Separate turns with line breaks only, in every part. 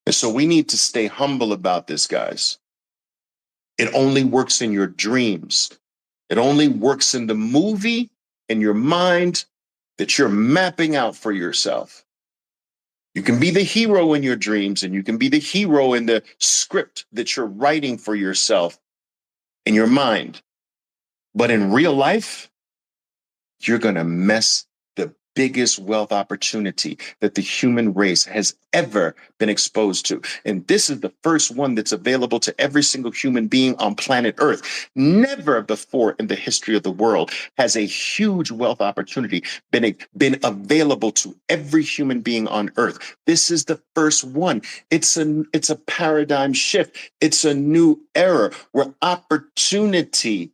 And so we need to stay humble about this, guys. It only works in your dreams. It only works in the movie in your mind that you're mapping out for yourself. You can be the hero in your dreams, and you can be the hero in the script that you're writing for yourself in your mind. But in real life, you're going to mess the biggest wealth opportunity that the human race has ever been exposed to. And this is the first one that's available to every single human being on planet Earth. Never before in the history of the world has a huge wealth opportunity been available to every human being on Earth. This is the first one. It's a paradigm shift. It's a new era where opportunity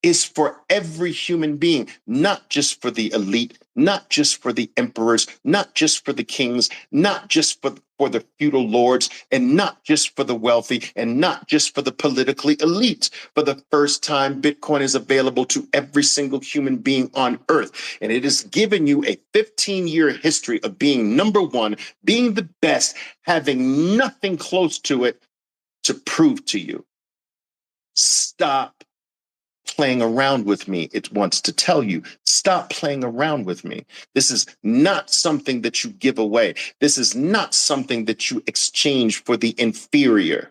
is for every human being, not just for the elite, not just for the emperors, not just for the kings, not just for the feudal lords, and not just for the wealthy, and not just for the politically elite. For the first time, Bitcoin is available to every single human being on Earth. And it has given you a 15-year history of being number one, being the best, having nothing close to it to prove to you. Stop playing around with me. It wants to tell you, stop playing around with me. This is not something that you give away. This is not something that you exchange for the inferior.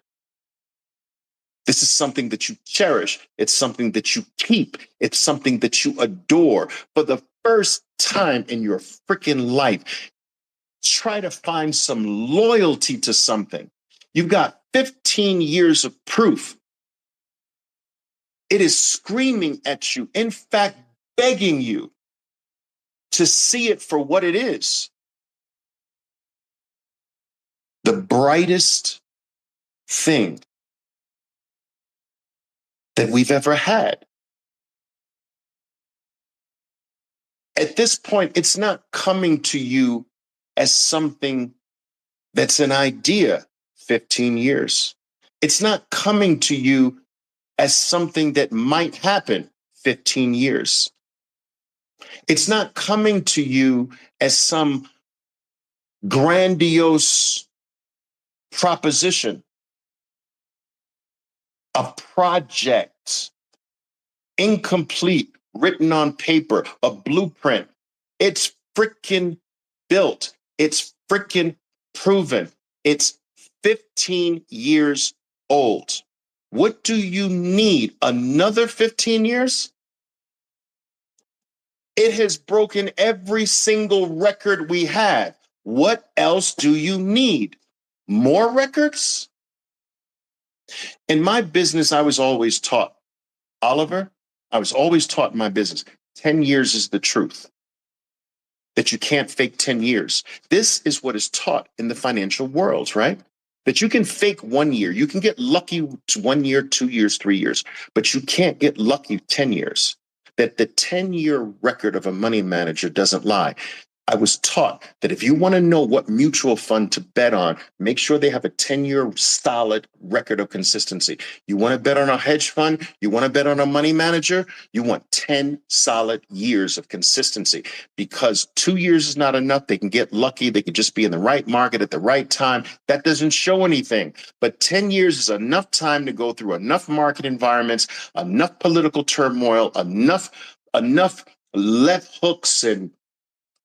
This is something that you cherish. It's something that you keep. It's something that you adore. For the first time in your freaking life, try to find some loyalty to something. You've got 15 years of proof. It is screaming at you, in fact, begging you to see it for what it is. The brightest thing that we've ever had. At this point, it's not coming to you as something that's an idea 15 years. It's not coming to you as something that might happen 15 years. It's not coming to you as some grandiose proposition, a project, incomplete, written on paper, a blueprint. It's freaking built. It's freaking proven. It's 15 years old. What do you need? Another 15 years? It has broken every single record we had. What else do you need? More records? In my business, I was always taught, Oliver, I was always taught in my business, 10 years is the truth. That you can't fake 10 years. This is what is taught in the financial world, right? That you can fake 1 year. You can get lucky 1 year, 2 years, 3 years, but you can't get lucky 10 years. That the 10-year record of a money manager doesn't lie. I was taught that if you want to know what mutual fund to bet on, make sure they have a 10-year solid record of consistency. You want to bet on a hedge fund? You want to bet on a money manager? You want 10 solid years of consistency, because 2 years is not enough. They can get lucky. They could just be in the right market at the right time. That doesn't show anything. But 10 years is enough time to go through enough market environments, enough political turmoil, enough left hooks and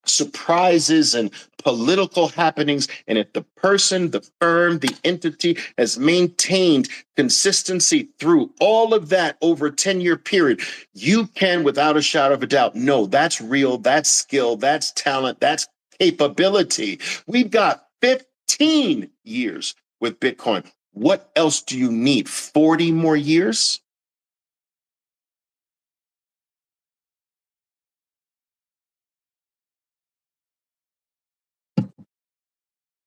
surprises and political happenings. And if the person, the firm, the entity has maintained consistency through all of that over a 10-year period, you can, without a shadow of a doubt, know that's real, that's skill, that's talent, that's capability. We've got 15 years with Bitcoin. What else do you need? 40 more years?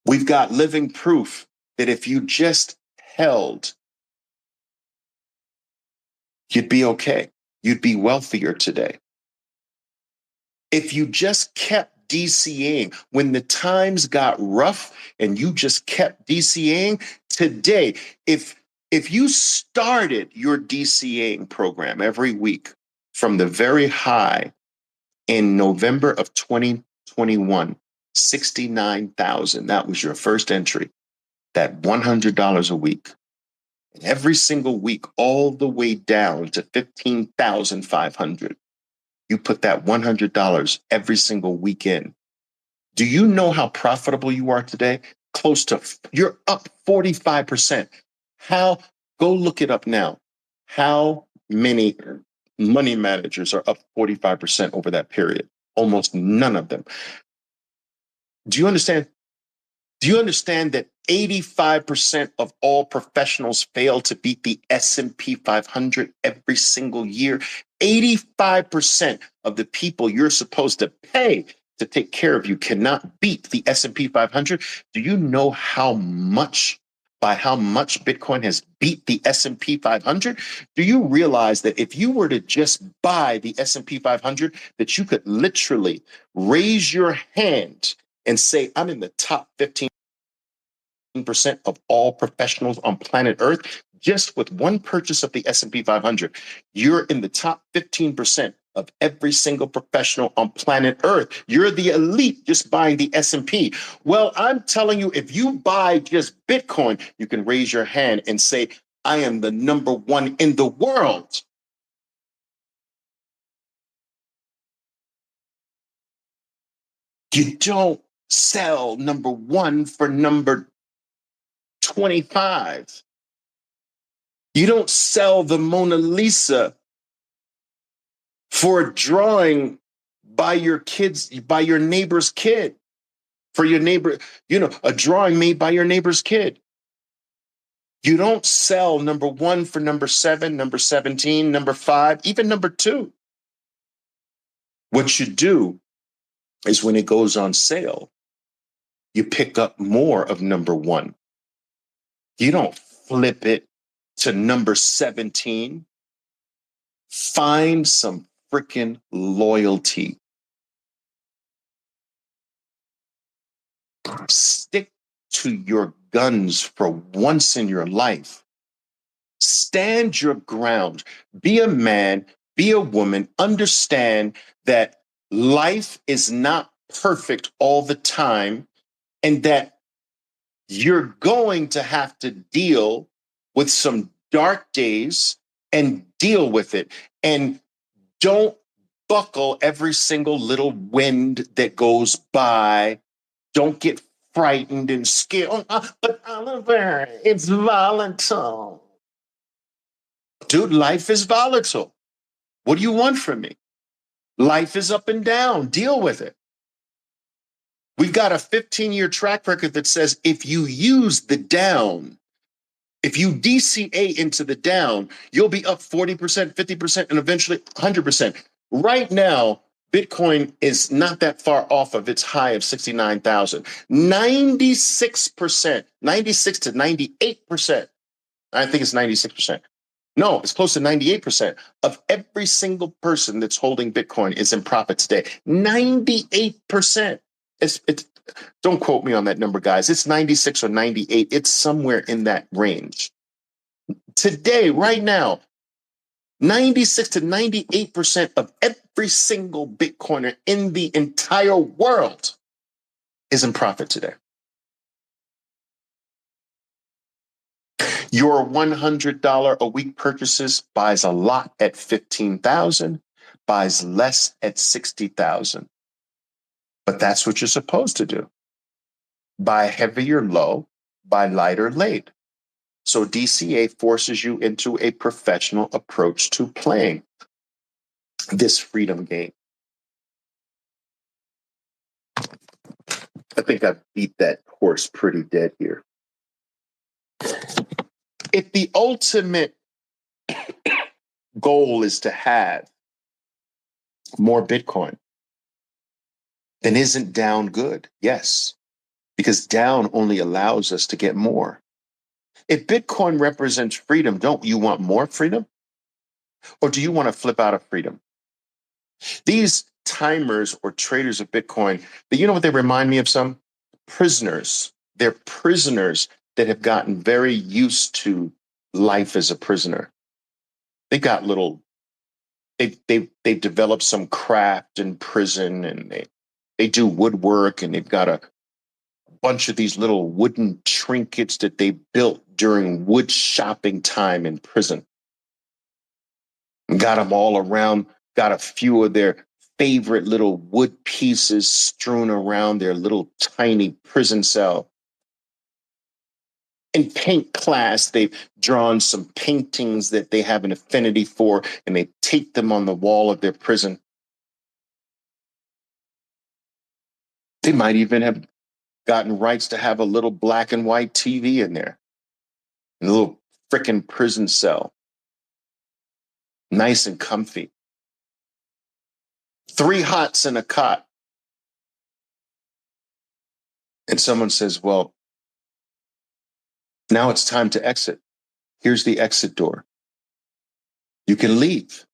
We've got living proof that if you just held, you'd be okay. You'd be wealthier today. If you just kept DCAing when the times got rough and you just kept DCAing today, if you started your DCAing program every week from the very high in November of 2021, 69,000, that was your first entry. that $100 a week, and every single week, all the way down to $15,500, you put that $100 every single week in. Do you know how profitable you are today? Close to, you're up 45%. How, go look it up now. How many money managers are up 45% over that period? Almost none of them. Do you understand? Do you understand that 85% of all professionals fail to beat the S&P 500 every single year? 85% of the people you're supposed to pay to take care of you cannot beat the S&P 500. Do you know how much Bitcoin has beat the S&P 500? Do you realize that if you were to just buy the S&P 500, that you could literally raise your hand and say, I'm in the top 15% of all professionals on planet Earth? Just with one purchase of the S&P 500, you're in the top 15% of every single professional on planet Earth. You're the elite just buying the S&P. Well, I'm telling you, if you buy just Bitcoin, you can raise your hand and say, I am the number one in the world. You don't sell number one for number 25. You don't sell the Mona Lisa for a drawing by your neighbor's kid, for your neighbor, a drawing made by your neighbor's kid. You don't sell number one for number 7, number 17, number 5, even number 2. What you do is when it goes on sale, you pick up more of number 1. You don't flip it to number 17. Find some freaking loyalty. Stick to your guns for once in your life. Stand your ground. Be a man, be a woman. Understand that life is not perfect all the time, and that you're going to have to deal with some dark days and deal with it. And don't buckle every single little wind that goes by. Don't get frightened and scared. But Oliver, it's volatile. Dude, life is volatile. What do you want from me? Life is up and down. Deal with it. We've got a 15-year track record that says if you use the down, if you DCA into the down, you'll be up 40%, 50%, and eventually 100%. Right now, Bitcoin is not that far off of its high of 69,000. 96%, 96 to 98%. I think it's 96%. No, it's close to 98% of every single person that's holding Bitcoin is in profit today. 98%. It's don't quote me on that number, guys. It's 96 or 98. It's somewhere in that range. Today, right now, 96 to 98% of every single Bitcoiner in the entire world is in profit today. Your $100 a week purchases buys a lot at 15,000, buys less at 60,000. But that's what you're supposed to do. Buy heavier low, buy lighter late. So DCA forces you into a professional approach to playing this freedom game. I think I've beat that horse pretty dead here. If the ultimate goal is to have more Bitcoin, then isn't down good? Yes, because down only allows us to get more. If Bitcoin represents freedom, don't you want more freedom? Or do you want to flip out of freedom? These timers or traders of Bitcoin, you know what they remind me of? Some prisoners. They're prisoners that have gotten very used to life as a prisoner. They got they've developed some craft in prison, and they do woodwork, and they've got a bunch of these little wooden trinkets that they built during wood shopping time in prison. And got them all around, got a few of their favorite little wood pieces strewn around their little tiny prison cell. In paint class, they've drawn some paintings that they have an affinity for, and they tape them on the wall of their prison. They might even have gotten rights to have a little black and white TV in there, in a little frickin' prison cell. Nice and comfy. 3 hots and a cot. And someone says, well, now it's time to exit. Here's the exit door. You can leave.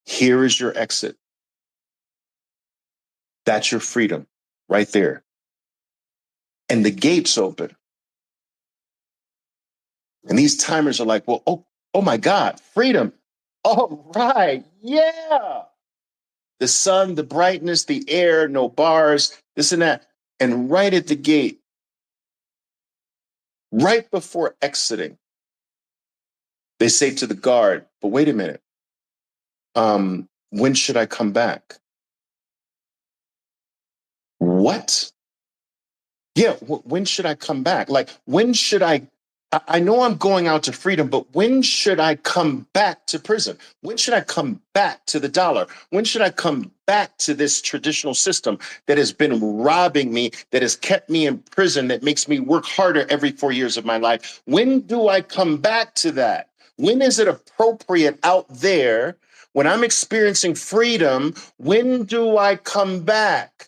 Here is your exit. That's your freedom right there. And the gates open. And these timers are like, well, oh my God, freedom. All right, yeah. The sun, the brightness, the air, no bars, this and that. And right at the gate, right before exiting, they say to the guard, but wait a minute. When should I come back? What? Yeah, when should I come back? Like, when should I know I'm going out to freedom, but when should I come back to prison? When should I come back to the dollar? When should I come back to this traditional system that has been robbing me, that has kept me in prison, that makes me work harder every 4 years of my life? When do I come back to that? When is it appropriate out there when I'm experiencing freedom? When do I come back?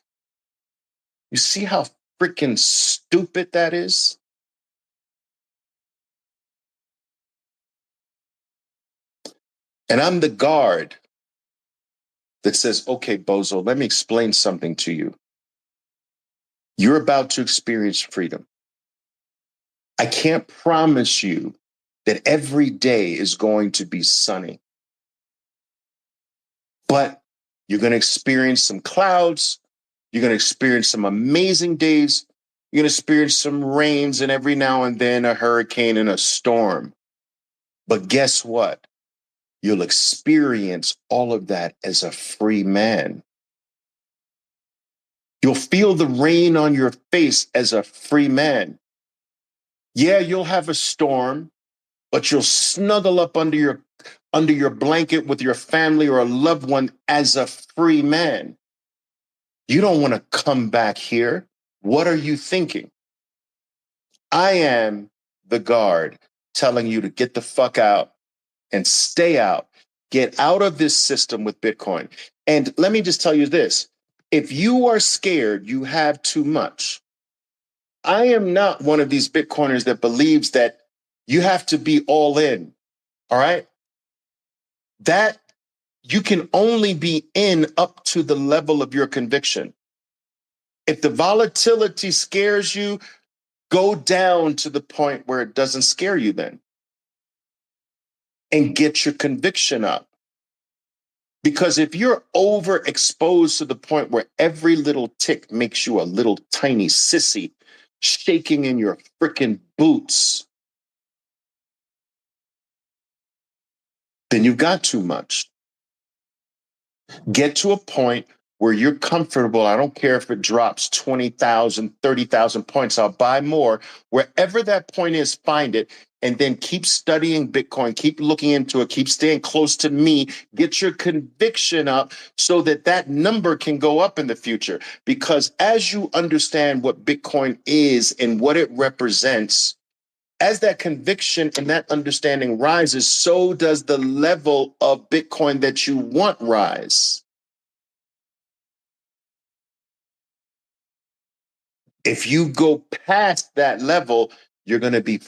You see how freaking stupid that is? And I'm the guard that says, okay, bozo, let me explain something to you. You're about to experience freedom. I can't promise you that every day is going to be sunny, but you're going to experience some clouds. You're going to experience some amazing days. You're going to experience some rains and every now and then a hurricane and a storm. But guess what? You'll experience all of that as a free man. You'll feel the rain on your face as a free man. Yeah, you'll have a storm, but you'll snuggle up under your blanket with your family or a loved one as a free man. You don't want to come back here. What are you thinking? I am the guard telling you to get the fuck out and stay out. Get out of this system with Bitcoin. And let me just tell you this. If you are scared you have too much, I am not one of these Bitcoiners that believes that you have to be all in. All right. That you can only be in up to the level of your conviction. If the volatility scares you, go down to the point where it doesn't scare you then. And get your conviction up. Because if you're overexposed to the point where every little tick makes you a little tiny sissy, shaking in your freaking boots, then you've got too much. Get to a point where you're comfortable. I don't care if it drops 20,000, 30,000 points. I'll buy more. Wherever that point is, find it. And then keep studying Bitcoin, keep looking into it, keep staying close to me, get your conviction up so that that number can go up in the future. Because as you understand what Bitcoin is and what it represents, as that conviction and that understanding rises, so does the level of Bitcoin that you want rise. If you go past that level, you're going to be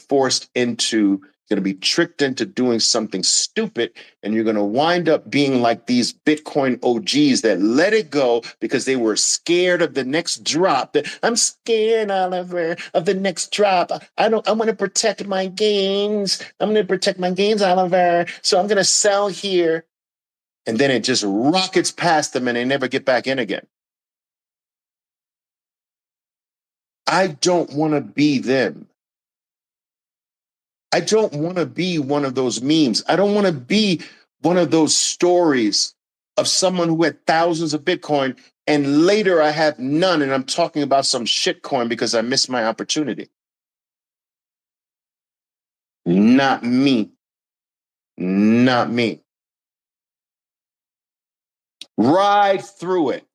going to be tricked into doing something stupid, and you're going to wind up being like these Bitcoin OGs that let it go because they were scared of the next drop. I'm scared, Oliver, of the next drop. I want to protect my gains. I'm going to protect my gains, Oliver. So I'm going to sell here. And then it just rockets past them and they never get back in again. I don't want to be them. I don't want to be one of those memes. I don't want to be one of those stories of someone who had thousands of Bitcoin and later I have none and I'm talking about some shitcoin because I missed my opportunity. Not me. Not me. Ride through it.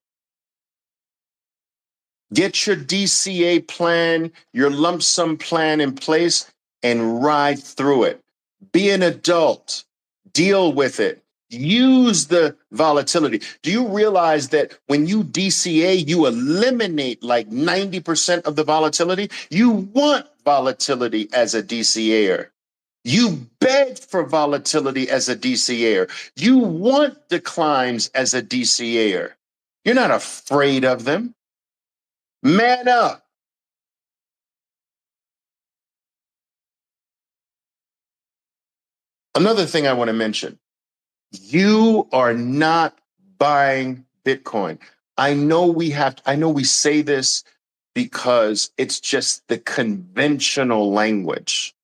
Get your DCA plan, your lump sum plan in place and ride through it. Be an adult. Deal with it. Use the volatility. Do you realize that when you DCA, you eliminate like 90% of the volatility? You want volatility as a DCAer. You beg for volatility as a DCAer. You want declines as a DCAer. You're not afraid of them. Man up. Another thing I want to mention, you are not buying Bitcoin. I know we say this because it's just the conventional language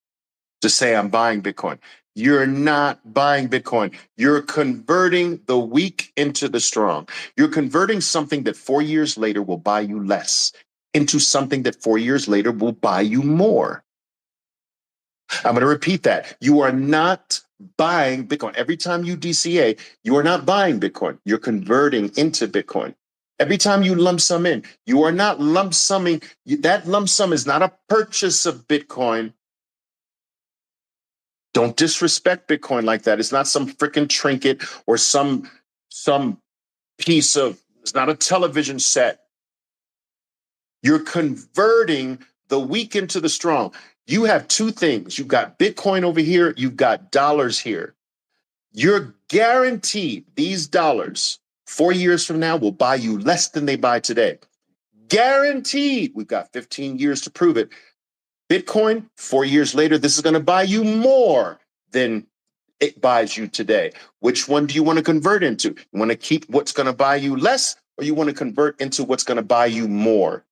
to say I'm buying Bitcoin. You're not buying Bitcoin. You're converting the weak into the strong. You're converting something that 4 years later will buy you less into something that 4 years later will buy you more. I'm going to repeat that. You are not buying Bitcoin. Every time you DCA, you are not buying Bitcoin. You're converting into Bitcoin. Every time you lump sum in, you are not lump summing. That lump sum is not a purchase of Bitcoin. Don't disrespect Bitcoin like that. It's not some freaking trinket or some piece of, it's not a television set. You're converting the weak into the strong. You have two things. You've got Bitcoin over here, you've got dollars here. You're guaranteed these dollars 4 years from now will buy you less than they buy today. Guaranteed. We've got 15 years to prove it. Bitcoin, 4 years later, this is going to buy you more than it buys you today. Which one do you want to convert into? You want to keep what's going to buy you less, or you want to convert into what's going to buy you more?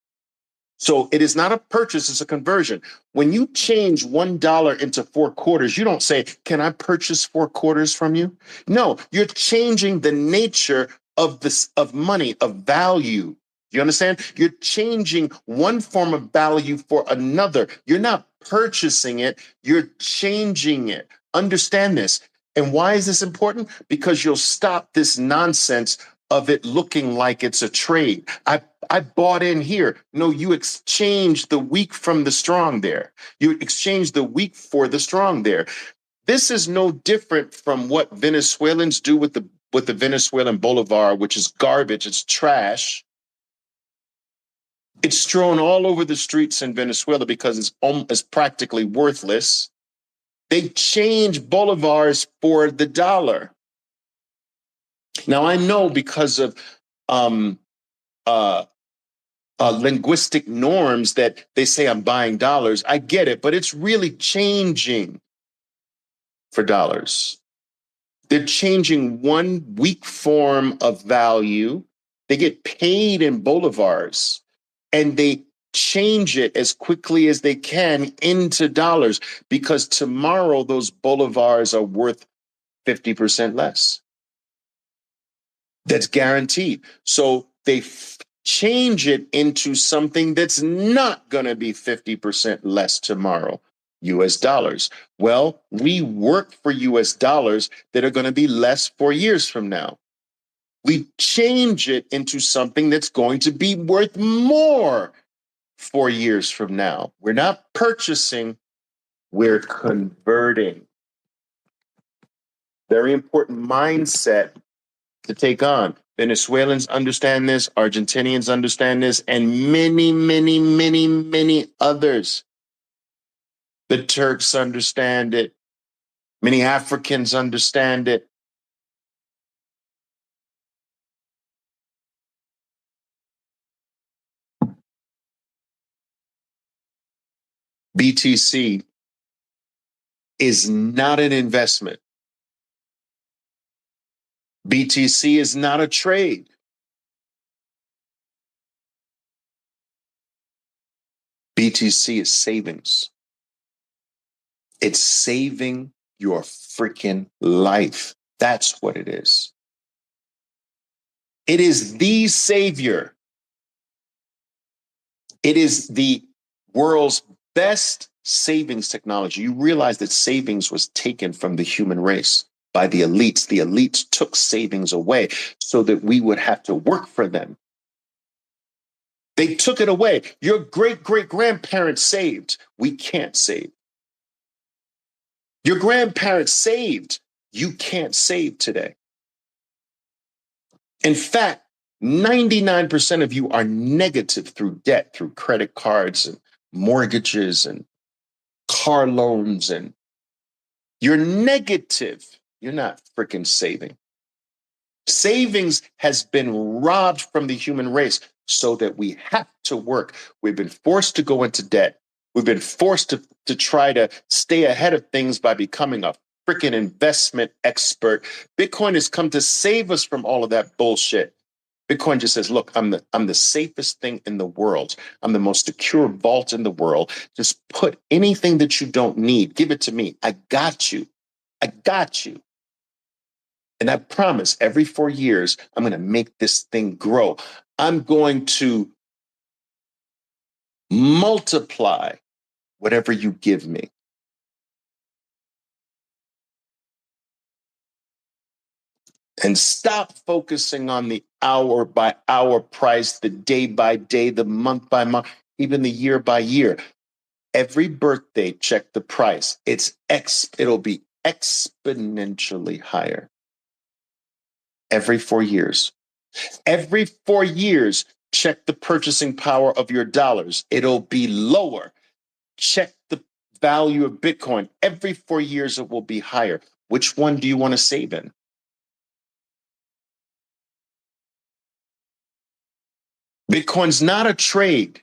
So it is not a purchase, it's a conversion. When you change $1 into 4 quarters, you don't say, can I purchase 4 quarters from you? No, you're changing the nature of this, of money, of value. You understand? You're changing one form of value for another. You're not purchasing it, you're changing it. Understand this. And why is this important? Because you'll stop this nonsense of it looking like it's a trade. I bought in here. No, you exchanged the weak from the strong there. You exchanged the weak for the strong there. This is no different from what Venezuelans do with the Venezuelan bolivar, which is garbage. It's trash. It's strewn all over the streets in Venezuela because it's practically worthless. They change bolivars for the dollar. Now I know because of linguistic norms that they say I'm buying dollars. I get it, but it's really changing for dollars. They're changing one weak form of value. They get paid in bolivars and they change it as quickly as they can into dollars because tomorrow those bolivars are worth 50% less. That's guaranteed. So they change it into something that's not going to be 50% less tomorrow. US dollars. Well, we work for US dollars that are going to be less 4 years from now. We change it into something that's going to be worth more 4 years from now. We're not purchasing, we're converting. Very important mindset to take on. Venezuelans understand this, Argentinians understand this, and many, many, many, many others. The Turks understand it. Many Africans understand it. BTC is not an investment. BTC is not a trade. BTC is savings. It's saving your freaking life. That's what it is. It is the savior. It is the world's best savings technology. You realize that savings was taken from the human race by the elites. The elites took savings away so that we would have to work for them. They took it away. Your great-great-grandparents saved. We can't save. Your grandparents saved. You can't save today. In fact, 99% of you are negative through debt, through credit cards and mortgages and car loans, and you're negative. You're not freaking saving. Savings has been robbed from the human race so that we have to work. We've been forced to go into debt. We've been forced to try to stay ahead of things by becoming a freaking investment expert. Bitcoin has come to save us from all of that bullshit. Bitcoin just says, look, I'm the safest thing in the world. I'm the most secure vault in the world. Just put anything that you don't need, give it to me. I got you. I got you. And I promise every 4 years, I'm going to make this thing grow. I'm going to multiply whatever you give me. And stop focusing on the hour by hour price, the day by day, the month by month, even the year by year. Every birthday, check the price. It'll be exponentially higher. Every 4 years. Every 4 years, check the purchasing power of your dollars. It'll be lower. Check the value of Bitcoin. Every 4 years, it will be higher. Which one do you want to save in? Bitcoin's not a trade.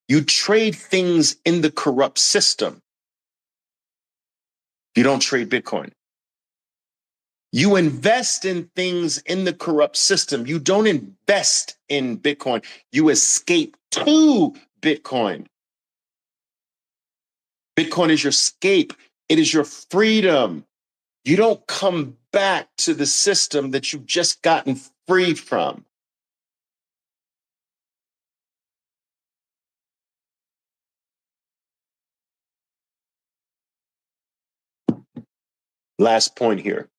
You trade things in the corrupt system. You don't trade Bitcoin. You invest in things in the corrupt system. You don't invest in Bitcoin. You escape to Bitcoin. Bitcoin is your escape. It is your freedom. You don't come back to the system that you've just gotten free from. Last point here.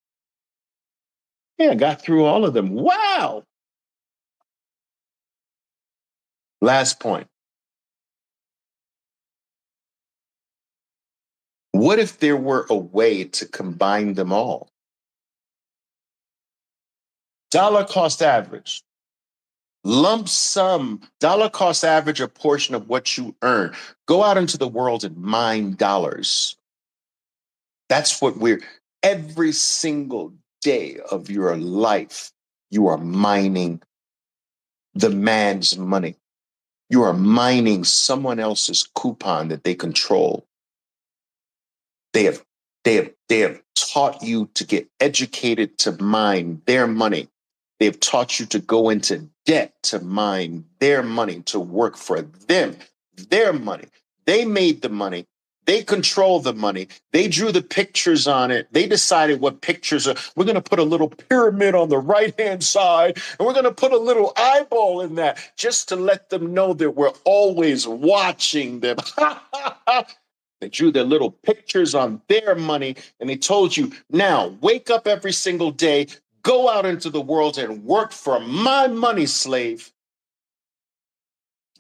Yeah, I got through all of them. Wow. Last point. What if there were a way to combine them all? Dollar cost average. Lump sum, dollar cost average a portion of what you earn. Go out into the world and mine dollars. That's what every single day of your life, you are mining the man's money. You are mining someone else's coupon that they control. They have taught you to get educated to mine their money. They've taught you to go into debt to mine their money, to work for them, their money. They made the money. They control the money. They drew the pictures on it. They decided what pictures are. We're going to put a little pyramid on the right-hand side, and we're going to put a little eyeball in that just to let them know that we're always watching them. They drew their little pictures on their money, and they told you, now wake up every single day, go out into the world and work for my money, slave.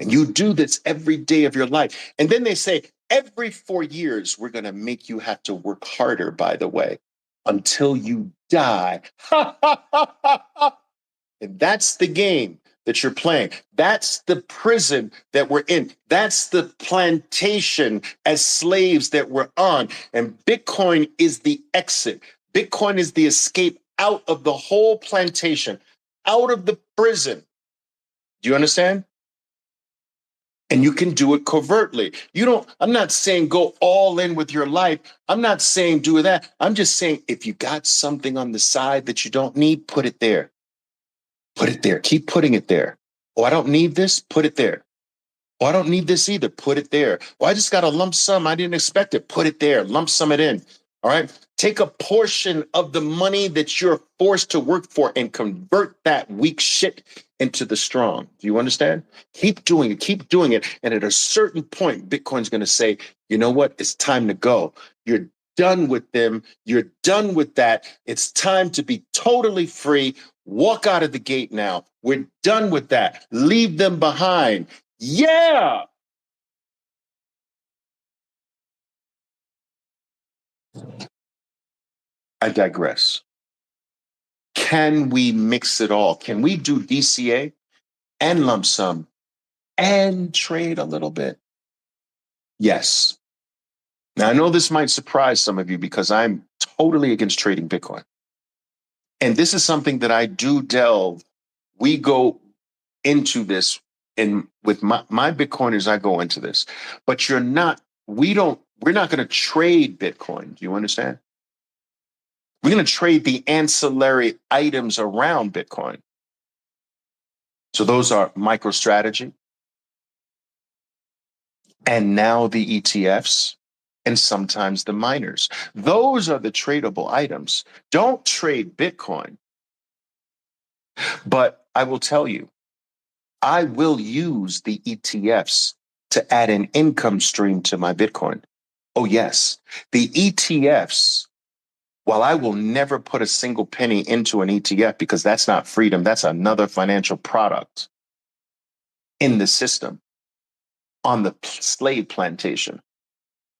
And you do this every day of your life. And then they say, every 4 years, we're going to make you have to work harder, by the way, until you die. And that's the game that you're playing. That's the prison that we're in. That's the plantation as slaves that we're on. And Bitcoin is the exit. Bitcoin is the escape out of the whole plantation, out of the prison. Do you understand? And you can do it covertly. I'm not saying go all in with your life. I'm not saying do that. I'm just saying if you got something on the side that you don't need, put it there. Put it there. Keep putting it there. Oh, I don't need this. Put it there. Oh, I don't need this either. Put it there. Well, I just got a lump sum. I didn't expect it. Put it there. Lump sum it in. All right. Take a portion of the money that you're forced to work for and convert that weak shit into the strong. Do you understand? Keep doing it. Keep doing it. And at a certain point, Bitcoin's going to say, you know what? It's time to go. You're done with them. You're done with that. It's time to be totally free. Walk out of the gate now. We're done with that. Leave them behind. Yeah. I digress. Can we mix it all? Can we do DCA and lump sum and trade a little bit? Yes. Now, I know this might surprise some of you because I'm totally against trading Bitcoin. And this is something that I do delve. We go into this, and with my Bitcoiners, I go into this. But we're not going to trade Bitcoin. Do you understand? We're going to trade the ancillary items around Bitcoin. So those are MicroStrategy, and now the ETFs, and sometimes the miners. Those are the tradable items. Don't trade Bitcoin. But I will tell you, I will use the ETFs to add an income stream to my Bitcoin. Oh, yes. The ETFs, while I will never put a single penny into an ETF because that's not freedom, that's another financial product in the system on the slave plantation.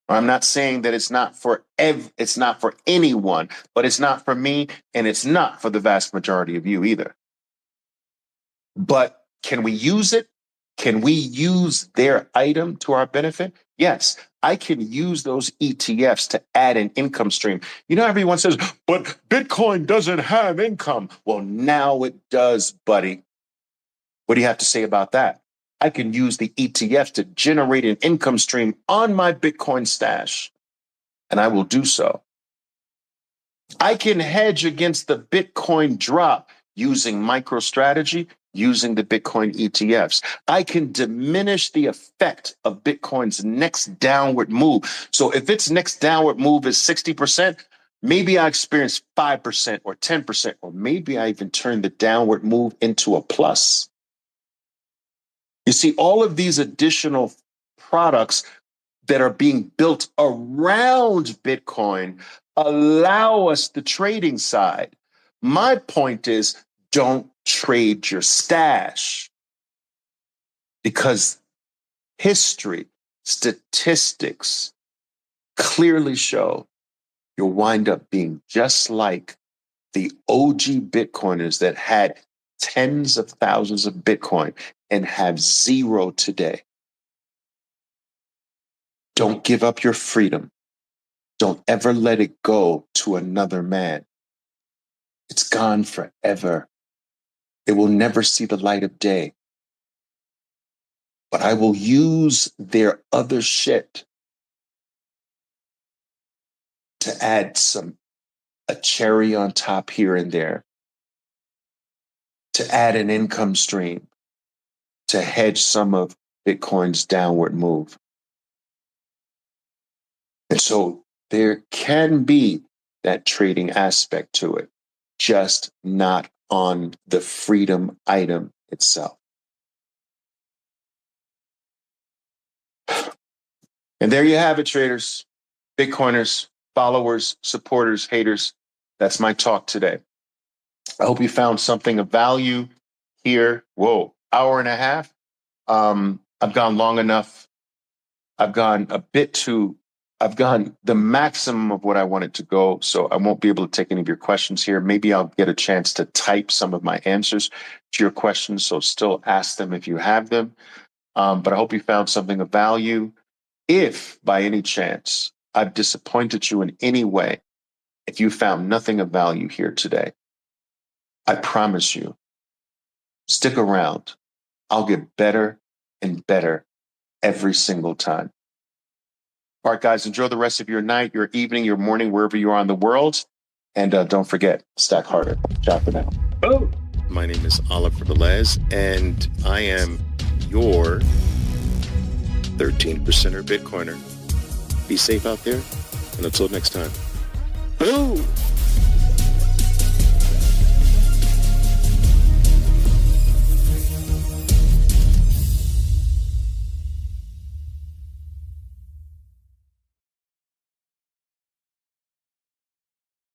I'm not saying that it's not for anyone, but it's not for me, and it's not for the vast majority of you either. But can we use it? Can we use their item to our benefit? Yes, I can use those ETFs to add an income stream. You know, everyone says, but Bitcoin doesn't have income. Well, now it does, buddy. What do you have to say about that? I can use the ETFs to generate an income stream on my Bitcoin stash, and I will do so. I can hedge against the Bitcoin drop using MicroStrategy, using the Bitcoin ETFs. I can diminish the effect of Bitcoin's next downward move. So if its next downward move is 60%, maybe I experience 5% or 10%, or maybe I even turn the downward move into a plus. You see, all of these additional products that are being built around Bitcoin allow us the trading side. My point is, don't trade your stash, because history, statistics clearly show you'll wind up being just like the OG Bitcoiners that had tens of thousands of Bitcoin and have zero today. Don't give up your freedom. Don't ever let it go to another man. It's gone forever. It will never see the light of day. But I will use their other shit to add a cherry on top here and there, to add an income stream, to hedge some of Bitcoin's downward move. And so there can be that trading aspect to it, just not on the freedom item itself. And there you have it, traders, Bitcoiners, followers, supporters, haters. That's my talk today. I hope you found something of value here. Whoa, hour and a half. I've gone long enough. I've gone the maximum of what I wanted to go. So I won't be able to take any of your questions here. Maybe I'll get a chance to type some of my answers to your questions. So still ask them if you have them. But I hope you found something of value. If by any chance I've disappointed you in any way, if you found nothing of value here today, I promise you, stick around. I'll get better and better every single time. All right, guys, enjoy the rest of your night, your evening, your morning, wherever you are in the world. And don't forget, stack harder. Ciao for now. Oh, my name is Oliver Velez, and I am your 13%er Bitcoiner. Be safe out there, and until next time. Boom!